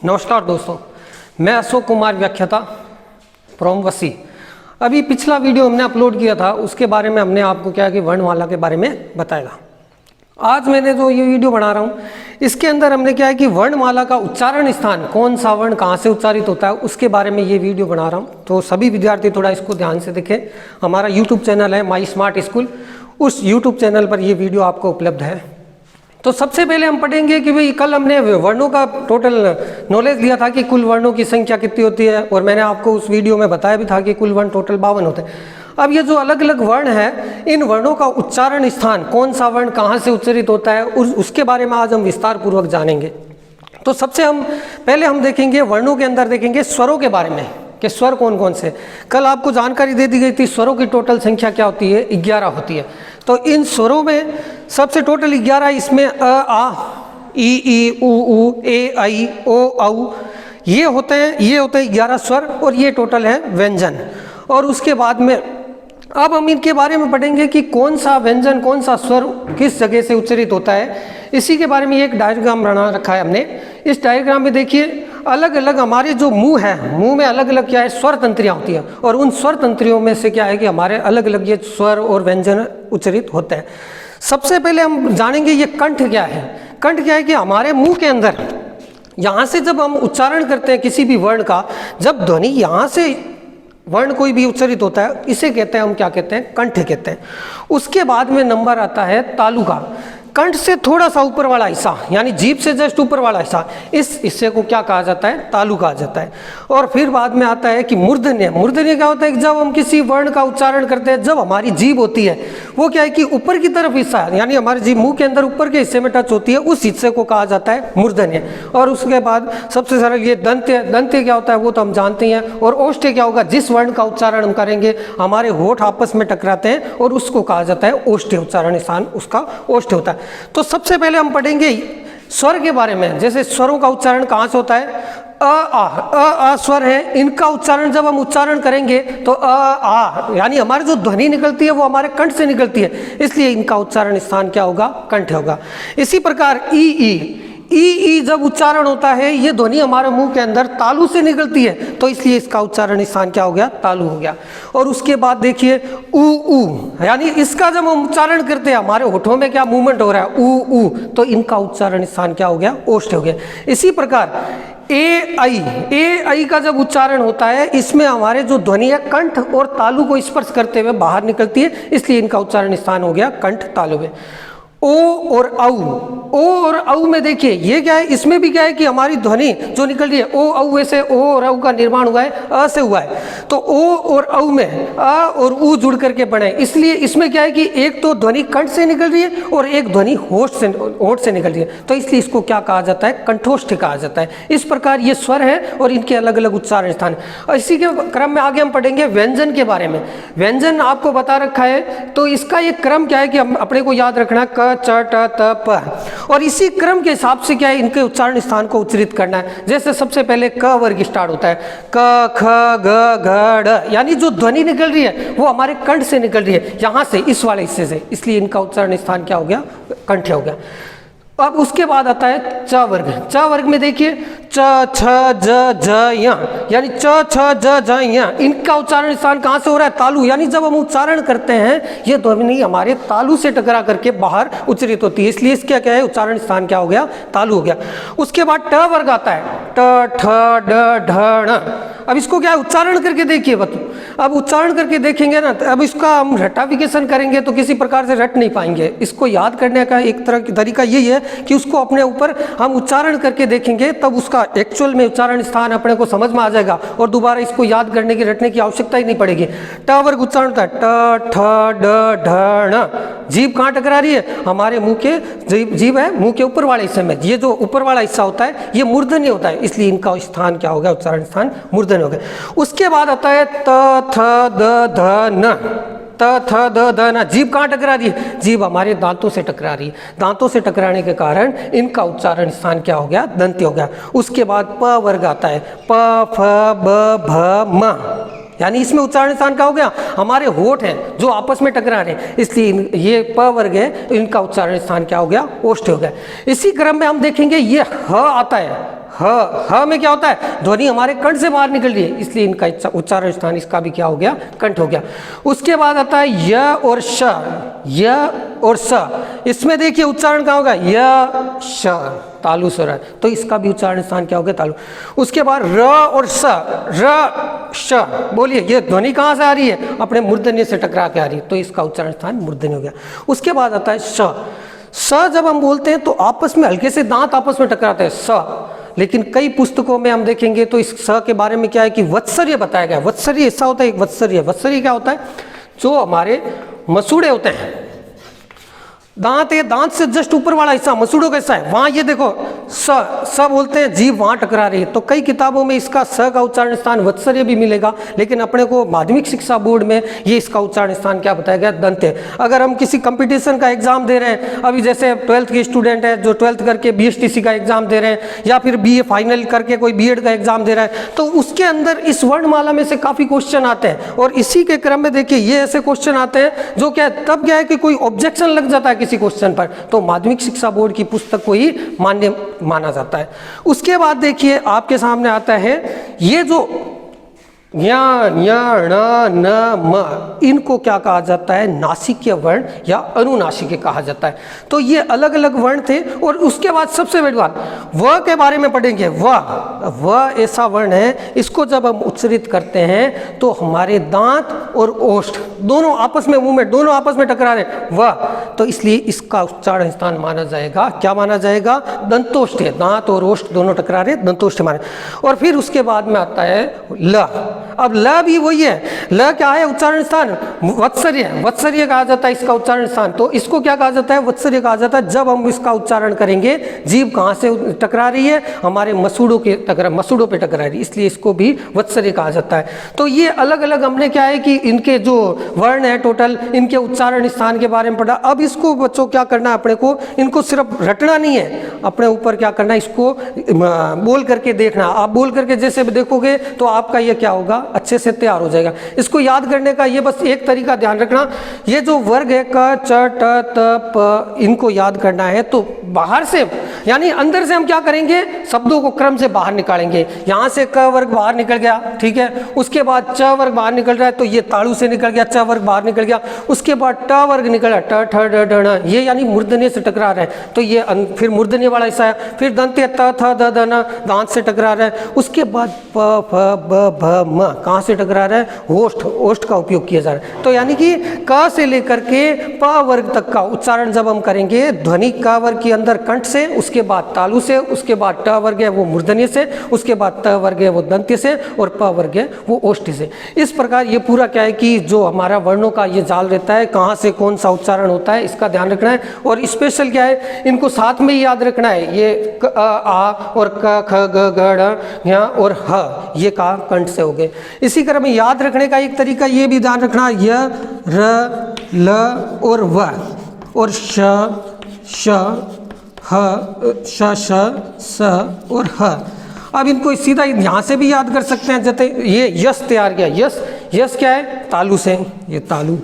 नमस्कार दोस्तों, मैं अशोक कुमार व्याख्याता फ्रॉम वसी। अभी पिछला वीडियो हमने अपलोड किया था, उसके बारे में हमने आपको क्या है कि वर्णमाला के बारे में बताया। आज मैंने जो ये वीडियो बना रहा हूँ, इसके अंदर हमने क्या है कि वर्णमाला का उच्चारण स्थान, कौन सा वर्ण कहाँ से उच्चारित होता है, उसके बारे में ये वीडियो बना रहा हूँ। तो सभी विद्यार्थी थोड़ा इसको ध्यान से देखें। हमारा यूट्यूब चैनल है माई स्मार्ट स्कूल, उस यूट्यूब चैनल पर ये वीडियो आपको उपलब्ध है। तो सबसे पहले हम पढ़ेंगे कि भाई कल हमने वर्णों का टोटल नॉलेज लिया था कि कुल वर्णों की संख्या कितनी होती है, और मैंने आपको उस वीडियो में बताया भी था कि कुल वर्ण टोटल 52 होते हैं। अब ये जो अलग अलग वर्ण है, इन वर्णों का उच्चारण स्थान, कौन सा वर्ण कहाँ से उच्चारित होता है, उसके बारे में आज हम विस्तार पूर्वक जानेंगे। तो सबसे पहले हम देखेंगे वर्णों के अंदर देखेंगे स्वरों के बारे में कि स्वर कौन कौन से। कल आपको जानकारी दे दी गई थी स्वरों की टोटल संख्या क्या होती है, 11 होती है। तो इन स्वरों में सबसे टोटल 11, इसमें अ आ ई उ ए ऐ ओ औ ये होते हैं 11 स्वर, और ये टोटल है व्यंजन। और उसके बाद में अब हम इनके बारे में पढ़ेंगे कि कौन सा व्यंजन, कौन सा स्वर किस जगह से उच्चारित होता है। इसी के बारे में एक डायग्राम बना रखा है हमने। इस डायग्राम में देखिए अलग अलग हमारे जो मुंह है, मुंह में अलग अलग क्या है स्वर तंत्रियाँ होती हैं, और उन स्वर तंत्रियों में से क्या है कि हमारे अलग अलग ये स्वर और व्यंजन उच्चारित होते हैं। सबसे पहले हम जानेंगे ये कंठ क्या है। कंठ क्या है कि हमारे मुंह के अंदर यहाँ से जब हम उच्चारण करते हैं किसी भी वर्ण का, जब ध्वनि यहाँ से वर्ण कोई भी उच्चारित होता है, इसे कहते हैं हम क्या कहते हैं, कंठ कहते हैं। उसके बाद में नंबर आता है तालु का। कंठ से थोड़ा सा ऊपर वाला हिस्सा, यानी जीभ से जस्ट ऊपर वाला हिस्सा, इस हिस्से को क्या कहा जाता है, तालु कहा जाता है। और फिर बाद में आता है कि मूर्धन्य। मूर्धन्य क्या होता है कि जब हम किसी वर्ण का उच्चारण करते हैं, जब हमारी जीभ होती है वो क्या है कि ऊपर की तरफ हिस्सा है, यानी हमारी जीभ मुंह के अंदर ऊपर के हिस्से में टच होती है, उस हिस्से को कहा जाता है मूर्धन्य। और उसके बाद सबसे सरल ये दंत्य। दंत्य क्या होता है वो तो हम जानते हैं। और ओष्ठ्य क्या होगा, जिस वर्ण का उच्चारण हम करेंगे हमारे होठ आपस में टकराते हैं, और उसको कहा जाता है ओष्ठ्य। उच्चारण स्थान उसका ओष्ठ्य होता है। तो सबसे पहले हम पढ़ेंगे स्वर के बारे में। जैसे स्वरों का उच्चारण कहाँ से होता है, आ स्वर है, इनका उच्चारण जब हम उच्चारण करेंगे तो आ यानी हमारी जो ध्वनि निकलती है वो हमारे कंठ से निकलती है, इसलिए इनका उच्चारण स्थान क्या होगा, कंठ होगा। इसी प्रकार ई जब उच्चारण होता है, ये ध्वनि हमारे मुंह के अंदर तालु से निकलती है, तो इसलिए इसका उच्चारण स्थान क्या हो गया, तालु हो गया। और उसके बाद देखिए ऊ यानी इसका जब हम उच्चारण करते हैं हमारे होठों में क्या मूवमेंट हो रहा है, ऊ, तो इनका उच्चारण स्थान क्या हो गया, ओष्ठ्य हो गया। इसी प्रकार ए ऐ का जब उच्चारण होता है, इसमें हमारे जो ध्वनि है कंठ और तालु को स्पर्श करते हुए बाहर निकलती है, इसलिए इनका उच्चारण स्थान हो गया कंठ तालु में। ओ और औ में देखिए ये क्या है, इसमें भी क्या है कि हमारी ध्वनि जो निकल रही है ओ औ, वैसे ओ और औ का निर्माण हुआ है अ से हुआ है। तो ओ और औ में अ और उ जुड़ करके बने, इसलिए इसमें क्या है कि एक तो ध्वनि कंठ से निकल रही है और एक ध्वनि होठ से निकल रही है, तो इसलिए इसको क्या कहा जाता है, कंठोष्ठ कहा जाता है। इस प्रकार ये स्वर है और इनके अलग अलग उच्चारण स्थान। और इसी के क्रम में आगे हम पढ़ेंगे व्यंजन के बारे में। व्यंजन आपको बता रखा है, तो इसका एक क्रम क्या है कि हम अपने को याद रखना, क च ट त प, और इसी क्रम के हिसाब से क्या है इनके उच्चारण स्थान को उच्चारित करना है। जैसे सबसे पहले क वर्ग स्टार्ट होता है, क ख ग घ ड़, यानी जो ध्वनि निकल रही है वो हमारे कंठ से निकल रही है, यहाँ से इस वाले हिस्से से, इसलिए इनका उच्चारण स्थान क्या हो गया, कंठ हो गया। अब उसके बाद आता है च वर्ग। च वर्ग में देखिए च छ ज झ य, यानी च छ ज झ य, इनका उच्चारण स्थान कहाँ से हो रहा है, तालु। यानी जब हम उच्चारण करते हैं ये ध्वनि हमारे तालु से टकरा करके बाहर उच्चारित होती है, इसलिए इसका क्या है, उच्चारण स्थान क्या हो गया, तालु हो गया। उसके बाद ट वर्ग आता है, ट ठ ड ढ ण। अब इसको क्या है, उच्चारण करके देखिए अब उच्चारण करके देखेंगे ना, तो अब इसका हम रटाफिकेशन करेंगे तो किसी प्रकार से रट नहीं पाएंगे। इसको याद करने का एक तरह की तरीका यही है कि उसको अपने ऊपर हम उच्चारण करके देखेंगे, तब उसका एक्चुअल में उच्चारण स्थान अपने को समझ में आ जाएगा, और दोबारा इसको याद करने की, रटने की आवश्यकता ही नहीं पड़ेगी। ट वर्ग उच्चारण होता है ट ठ ड ढ ण। जीभ कहाँ टकरा रही है, हमारे मुंह के जीभ है मुंह के ऊपर वाले हिस्से में, ये जो ऊपर वाला हिस्सा होता है ये मूर्धन्य होता है, इसलिए इनका स्थान क्या हो गया, उच्चारण स्थान मूर्धन्य हो गया। उसके बाद आता है त थ द ध न। त थ द ध न, जीभ कहाँ टकरा रही है, जीभ हमारे दांतों से टकरा रही है, दांतों से टकराने के कारण इनका उच्चारण स्थान क्या हो गया, दंत्य हो गया। उसके बाद प वर्ग आता है, प फ ब भ म, यानी इसमें उच्चारण स्थान क्या हो गया, हमारे होठ हैं जो आपस में टकरा रहे हैं, इसलिए ये प वर्ग है, इनका उच्चारण स्थान क्या हो गया, ओष्ठ्य हो गया। इसी क्रम में हम देखेंगे ये ह आता है, ह में क्या होता है, ध्वनि हमारे कंठ से बाहर निकल रही है, इसलिए इनका उच्चारण स्थान इसका भी क्या हो गया, कंठ हो गया। उसके बाद आता है य और श, य और स, इसमें देखिए उच्चारण कहाँ होगा, य श, तालु स्वर है, तो इसका भी उच्चारण स्थान क्या हो गया, तालु। उसके बाद र और स, र श, बोलिए ये ध्वनि कहाँ से आ रही है, अपने मूर्धन्य से टकरा के आ रही है, तो इसका उच्चारण स्थान मूर्धन्य हो गया। उसके बाद आता है स, स जब हम बोलते हैं तो आपस में हल्के से दांत आपस में टकराते हैं स, लेकिन कई पुस्तकों में हम देखेंगे तो इस स के बारे में क्या है कि वत्सर्य बताया गया। वत्सर्य ऐसा होता है, एक वत्सर्य, वत्सर्य क्या होता है, जो हमारे मसूड़े होते हैं, दांत, ये दांत से जस्ट ऊपर वाला हिस्सा मसूड़ों का हिस्सा है, वहां ये देखो स बोलते हैं, जीभ वहां टकरा रही है, तो कई किताबों में इसका स का उच्चारण स्थान वत्सर्य भी मिलेगा, लेकिन अपने को माध्यमिक शिक्षा बोर्ड में ये इसका उच्चारण स्थान क्या बताया गया, दंत्य। अगर हम किसी कंपटीशन का एग्जाम दे रहे हैं, अभी जैसे 12th के स्टूडेंट है जो 12th करके BSTC का एग्जाम दे रहे हैं, या फिर BA फाइनल करके कोई B.Ed का एग्जाम दे रहा है, तो उसके अंदर इस वर्णमाला में से काफी क्वेश्चन आते हैं, और इसी के क्रम में देखिए ये ऐसे क्वेश्चन आते हैं जो क्या है, तब क्या है कि कोई ऑब्जेक्शन लग जाता है किसी क्वेश्चन पर, तो माध्यमिक शिक्षा बोर्ड की पुस्तक को ही मान्य माना जाता है। उसके बाद देखिए आपके सामने आता है ये जो ञ, ञ, ण, न, म, इनको क्या कहा जाता है, नासिकीय वर्ण या अनुनासिक कहा जाता है। तो ये अलग अलग वर्ण थे। और उसके बाद सबसे बड़ी बात, व के बारे में पढ़ेंगे। व ऐसा वर्ण है, इसको जब हम उच्चारित करते हैं तो हमारे दांत और ओष्ठ दोनों आपस में, मुंह में दोनों आपस में टकरा रहे व, तो इसलिए इसका उच्चारण स्थान माना जाएगा, क्या माना जाएगा, दंतोष्ठ। दांत और ओष्ठ दोनों टकरा रहे, दंतोष्ठ माने। और फिर उसके बाद में आता है ल। अब ल भी वही है, ल क्या है, उच्चारण स्थान वत्सर्य, वत्सर्य कहा जाता है इसका उच्चारण स्थान। तो इसको क्या कहा जाता है, वत्सर्य कहा जाता है। जब हम इसका उच्चारण करेंगे, जीभ कहाँ से टकरा रही है, हमारे मसूड़ों पे टकरा रही है, इसलिए इसको भी वत्सर्य कहा जाता है। तो ये अलग अलग हमने क्या है कि इनके जो वर्ण है टोटल, इनके उच्चारण स्थान के बारे में पढ़ा। अब इसको बच्चों क्या करना है, अपने को इनको सिर्फ रटना नहीं है, अपने ऊपर क्या करना है, इसको बोल करके देखना। आप बोल करके जैसे देखोगे तो आपका ये क्या होगा, अच्छे से तैयार हो जाएगा। इसको याद करने का ये बस एक तरीका ध्यान रखना, ये जो वर्ग है क, च, ट, त, प, इनको याद करना है तो बाहर से यानी अंदर से हम क्या करेंगे, शब्दों को क्रम से बाहर निकालेंगे। यहाँ से क वर्ग बाहर निकल गया, ठीक है, उसके बाद च वर्ग बाहर निकल रहा है तो ये ताड़ू से निकल गया, च वर्ग बाहर निकल गया, उसके बाद ट वर्ग निकल रहा, ट, ठ, ड, ढ, ण, ये यानी मूर्धन्य से टकरा रहा है, तो ये फिर मूर्धन्य वाला हिस्सा है। फिर दंत्य त, थ, द, ध, न, दांत से टकरा रहा है। उसके बाद प, फ, ब, भ, म कहाँ से टकरा रहा है, ओष्ठ, ओष्ठ का उपयोग किया जा रहा है। तो यानी कि क से लेकर के प वर्ग तक का उच्चारण जब हम करेंगे, ध्वनि क वर्ग के अंदर कंठ से, उसके बाद तालु से, उसके बाद ट वर्ग है वो मूर्धन्य से, उसके बाद त वर्ग है वो दंत्य से, और प वर्ग है वो ओष्ठ से। इस प्रकार ये पूरा क्या है कि जो हमारा वर्णों का ये जाल रहता है, कहाँ से कौन सा उच्चारण होता है, इसका ध्यान रखना है। और स्पेशल क्या है, इनको साथ में ही याद रखना है। ये क, आ और क, ख, ग, ग, ढ और ह, ये का कंठ से हो गए। इसी क्रम में याद रखने का एक तरीका ये भी ध्यान रखना, य, र, ल और व, और श, श, ह, श, श, स और ह। अब इनको सीधा यहाँ से भी याद कर सकते हैं। जैसे ये यस तैयार किया, यस, यस क्या है, तालु से, ये तालु।